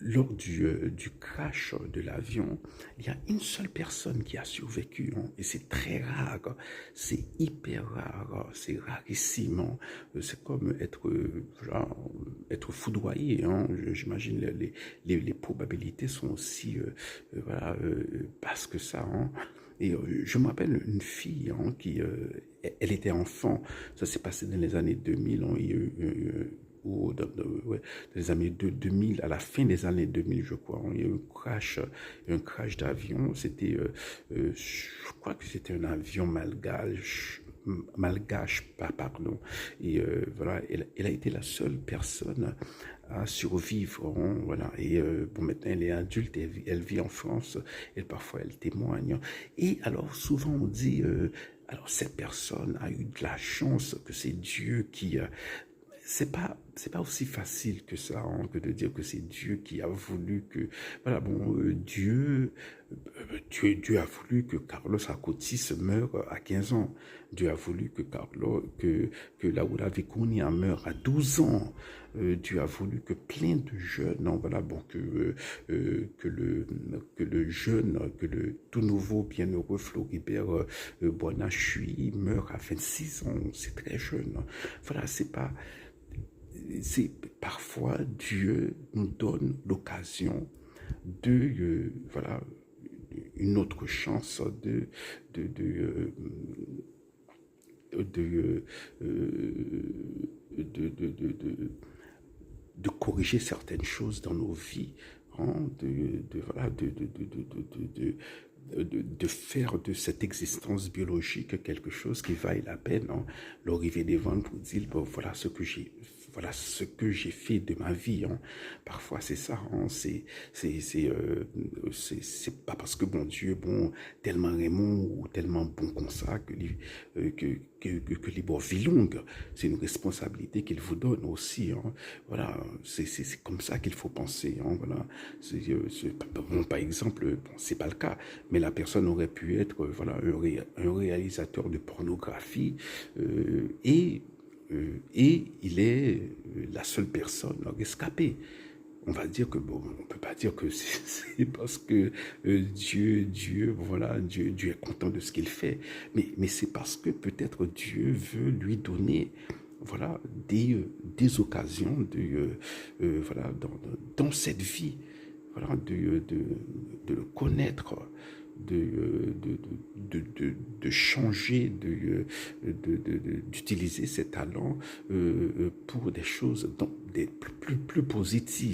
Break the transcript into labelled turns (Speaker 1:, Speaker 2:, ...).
Speaker 1: lors du crash de l'avion, il y a une seule personne qui a survécu, hein, et c'est très rare, c'est hyper rare, c'est rarissime, hein. C'est comme être foudroyé, hein. J'imagine les probabilités sont aussi voilà, basses que ça, hein. Et je me rappelle une fille, hein, elle était enfant, ça s'est passé dans les années 2000, hein, il y a eu, ou ouais, dans les années 2000, à la fin des années 2000, je crois, hein, il y a eu un crash d'avion. Je crois que c'était un avion malgache, pardon. Et voilà, elle a été la seule personne à survivre, hein, voilà. Et bon, maintenant elle est adulte, elle vit en France, et parfois elle témoigne. Et alors souvent on dit, alors cette personne a eu de la chance, que c'est Dieu qui c'est pas aussi facile que ça, hein, que de dire que c'est Dieu qui a voulu que, voilà, bon, Dieu a voulu que Carlos Acutis meure à 15 ans. Dieu a voulu que Laura Vicuña meure à 12 ans. Dieu a voulu que plein de jeunes, non, voilà, bon, que le tout nouveau bienheureux Floribert Buonachui meure à 26 ans. C'est très jeune. Voilà, c'est parfois Dieu nous donne l'occasion voilà, une autre chance de, de, euh, de, de corriger certaines choses dans nos vies, hein, voilà, de faire de cette existence biologique quelque chose qui vaille la peine, hein. L'arrivée des vents pour dire, bon, voilà ce que j'ai fait de ma vie, hein. Parfois c'est ça, hein, c'est pas parce que bon Dieu, bon, tellement Raymond ou tellement bon comme ça que les vies longues. C'est une responsabilité qu'il vous donne aussi, hein. Voilà, c'est comme ça qu'il faut penser, hein, voilà. Bon, par exemple, bon, c'est pas le cas, mais la personne aurait pu être, voilà, un réalisateur de pornographie, et il est la seule personne rescapée. On va dire que bon, on peut pas dire que c'est parce que Dieu est content de ce qu'il fait, mais c'est parce que peut-être Dieu veut lui donner, voilà, des occasions voilà, dans cette vie, voilà, de le connaître, de changer, d'utiliser ses talents pour des choses plus positives.